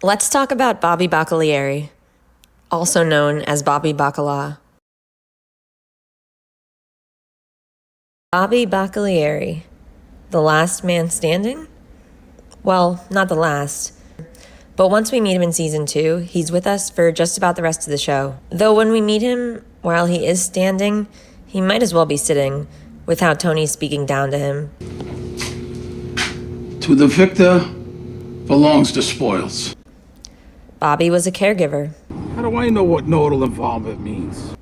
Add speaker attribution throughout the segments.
Speaker 1: Let's talk about Bobby Baccalieri, also known as Bobby Bacala. Bobby Baccalieri, the last man standing? Well, not the last. But once we meet him in season 2, he's with us for just about the rest of the show. Though when we meet him, while he is standing, he might as well be sitting, with how Tony's speaking down to him.
Speaker 2: To the victor belongs the spoils.
Speaker 1: Bobby was a caregiver.
Speaker 2: How do I know what nodal involvement means?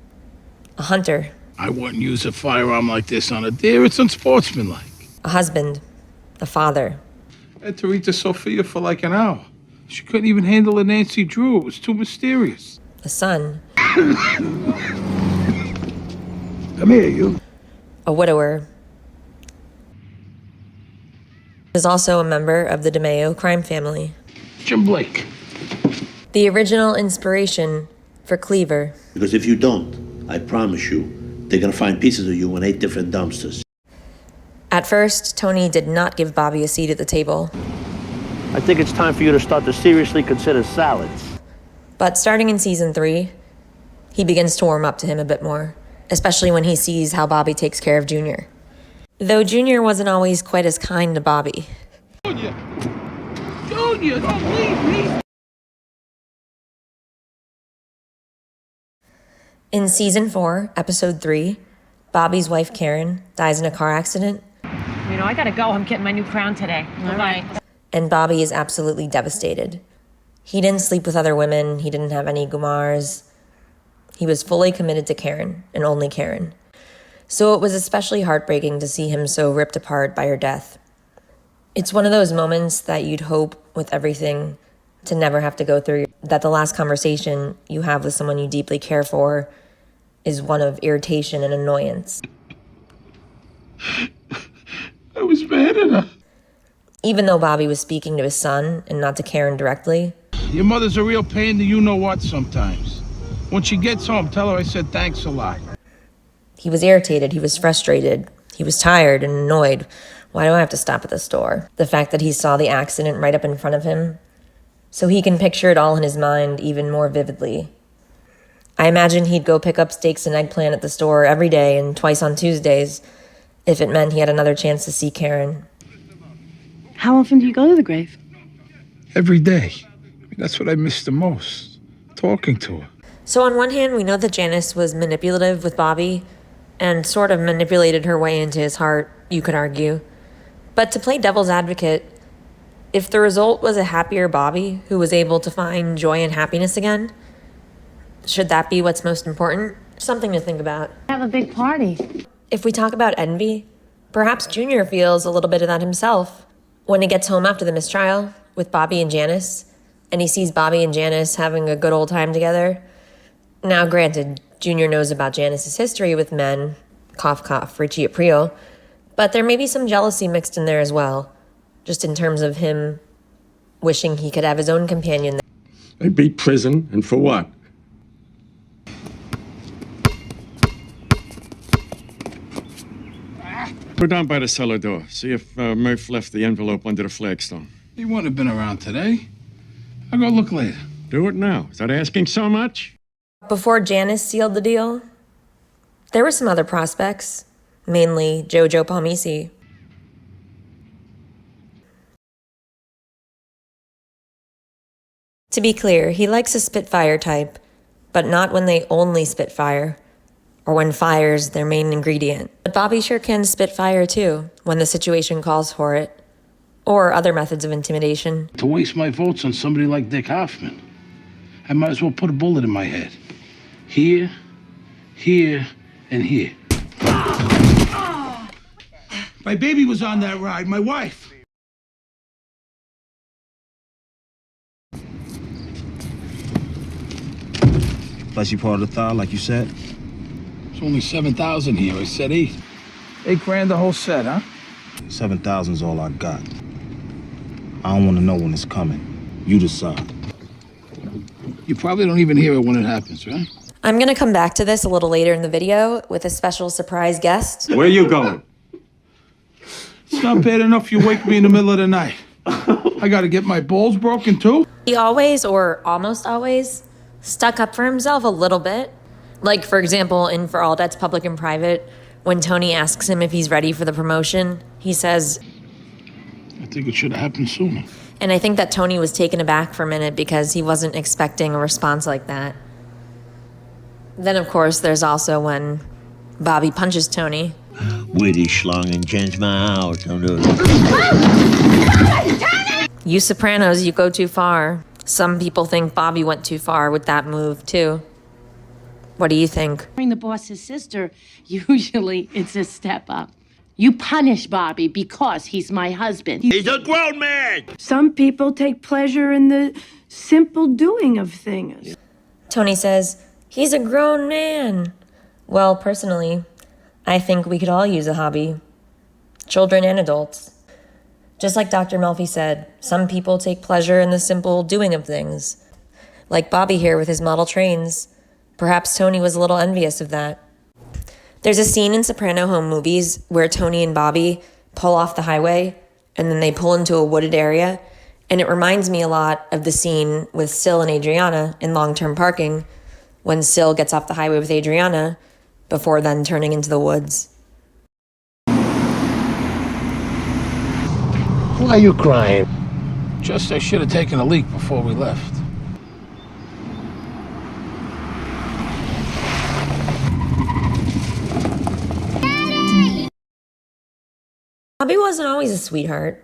Speaker 1: A hunter.
Speaker 2: I wouldn't use a firearm like this on a deer. It's unsportsmanlike.
Speaker 1: A husband. A father.
Speaker 2: I had to read to Sophia for like an hour. She couldn't even handle a Nancy Drew. It was too mysterious.
Speaker 1: A son.
Speaker 2: Come here, you.
Speaker 1: A widower. He is also a member of the DeMeo crime family.
Speaker 2: Jim Blake.
Speaker 1: The original inspiration for Cleaver.
Speaker 3: Because if you don't, I promise you, they're gonna find pieces of you in 8 different dumpsters.
Speaker 1: At first, Tony did not give Bobby a seat at the table.
Speaker 4: I think it's time for you to start to seriously consider salads.
Speaker 1: But starting in season 3, he begins to warm up to him a bit more, especially when he sees how Bobby takes care of Junior. Though Junior wasn't always quite as kind to Bobby.
Speaker 2: Junior, don't leave me.
Speaker 1: In season 4, episode 3, Bobby's wife Karen dies in a car accident.
Speaker 5: You know, I gotta go. I'm getting my new crown today. All right.
Speaker 1: And Bobby is absolutely devastated. He didn't sleep with other women. He didn't have any Gumars. He was fully committed to Karen, and only Karen. So it was especially heartbreaking to see him so ripped apart by her death. It's one of those moments that you'd hope, with everything, to never have to go through. That the last conversation you have with someone you deeply care for is one of irritation and annoyance.
Speaker 2: I was mad at her.
Speaker 1: Even though Bobby was speaking to his son and not to Karen directly.
Speaker 2: Your mother's a real pain to you-know-what sometimes. When she gets home, tell her I said thanks a lot.
Speaker 1: He was irritated, he was frustrated, he was tired and annoyed. Why do I have to stop at the store? The fact that he saw the accident right up in front of him, so he can picture it all in his mind even more vividly. I imagine he'd go pick up steaks and eggplant at the store every day and twice on Tuesdays if it meant he had another chance to see Karen.
Speaker 6: How often do you go to the grave?
Speaker 2: Every day. That's what I miss the most. Talking to her.
Speaker 1: So on one hand, we know that Janice was manipulative with Bobby and sort of manipulated her way into his heart, you could argue. But to play devil's advocate, if the result was a happier Bobby who was able to find joy and happiness again, should that be what's most important? Something to think about.
Speaker 5: Have a big party.
Speaker 1: If we talk about envy, perhaps Junior feels a little bit of that himself. When he gets home after the mistrial with Bobby and Janice, and he sees Bobby and Janice having a good old time together. Now, granted, Junior knows about Janice's history with men, cough, cough, Richie Aprile, but there may be some jealousy mixed in there as well, just in terms of him wishing he could have his own companion.
Speaker 7: They beat prison, and for what? Go down by the cellar door. See if Murph left the envelope under the flagstone.
Speaker 2: He wouldn't have been around today. I'll go look later.
Speaker 7: Do it now. Is that asking so much?
Speaker 1: Before Janice sealed the deal, there were some other prospects, mainly Jojo Palmisi. To be clear, he likes a Spitfire type, but not when they only spit fire, or when fire's their main ingredient. But Bobby sure can spit fire too, when the situation calls for it, or other methods of intimidation.
Speaker 2: To waste my votes on somebody like Dick Hoffman, I might as well put a bullet in my head. Here, here, and here. My baby was on that ride, my wife.
Speaker 8: Plus you part of the thigh, like you said?
Speaker 2: It's only 7,000 here. I said 8. 8 grand the whole set, huh?
Speaker 8: 7,000's all I got. I don't want to know when it's coming. You decide.
Speaker 2: You probably don't even hear it when it happens, right?
Speaker 1: I'm going to come back to this a little later in the video with a special surprise guest.
Speaker 7: Where are you going?
Speaker 2: It's not bad enough you wake me in the middle of the night. I gotta get my balls broken too?
Speaker 1: He always, or almost always, stuck up for himself a little bit. Like, for example, in For All Debts Public and Private, when Tony asks him if he's ready for the promotion, he says,
Speaker 2: I think it should have happened sooner.
Speaker 1: and I think that Tony was taken aback for a minute because he wasn't expecting a response like that. Then, of course, there's also when Bobby punches Tony.
Speaker 3: Witty schlong and change my house. Don't do it.
Speaker 1: You Sopranos, you go too far. Some people think Bobby went too far with that move, too. What do you think?
Speaker 9: The boss's sister, usually it's a step up. You punish Bobby because he's my husband.
Speaker 3: He's a grown man!
Speaker 6: Some people take pleasure in the simple doing of things.
Speaker 1: Tony says, he's a grown man. Well, personally, I think we could all use a hobby. Children and adults. Just like Dr. Melfi said, some people take pleasure in the simple doing of things. Like Bobby here with his model trains. Perhaps Tony was a little envious of that. There's a scene in Soprano home movies where Tony and Bobby pull off the highway and then they pull into a wooded area. And it reminds me a lot of the scene with Sil and Adriana in Long-Term Parking when Sil gets off the highway with Adriana before then turning into the woods.
Speaker 3: Why are you crying?
Speaker 2: Just I should have taken a leak before we left.
Speaker 1: Bobby wasn't always a sweetheart.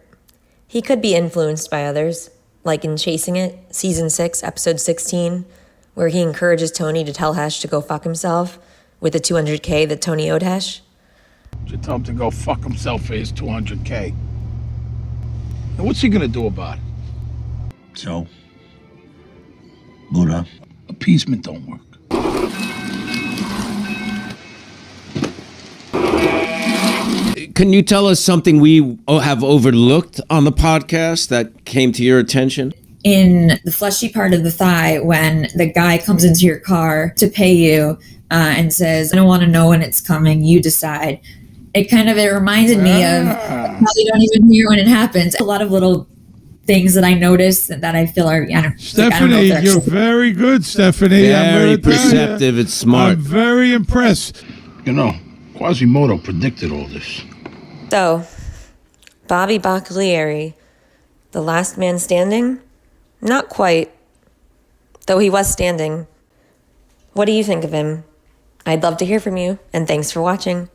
Speaker 1: He could be influenced by others, like in Chasing It, Season 6, Episode 16, where he encourages Tony to tell Hesh to go fuck himself with the $200K that Tony owed Hesh.
Speaker 2: Should tell him to go fuck himself for his $200K. And what's he gonna do about it?
Speaker 3: So? Buddha?
Speaker 2: Appeasement don't work.
Speaker 10: Can you tell us something we have overlooked on the podcast that came to your attention?
Speaker 11: In the fleshy part of the thigh, when the guy comes into your car to pay you and says, I don't want to know when it's coming, you decide. It reminded me of how you don't even hear when it happens. A lot of little things that I notice that I feel are,
Speaker 12: Stephanie, you're very good, Stephanie.
Speaker 10: Very perceptive. It's smart.
Speaker 12: I'm very impressed.
Speaker 2: You know, Quasimodo predicted all this.
Speaker 1: So, Bobby Baccalieri, the last man standing? Not quite. Though he was standing. What do you think of him? I'd love to hear from you, and thanks for watching.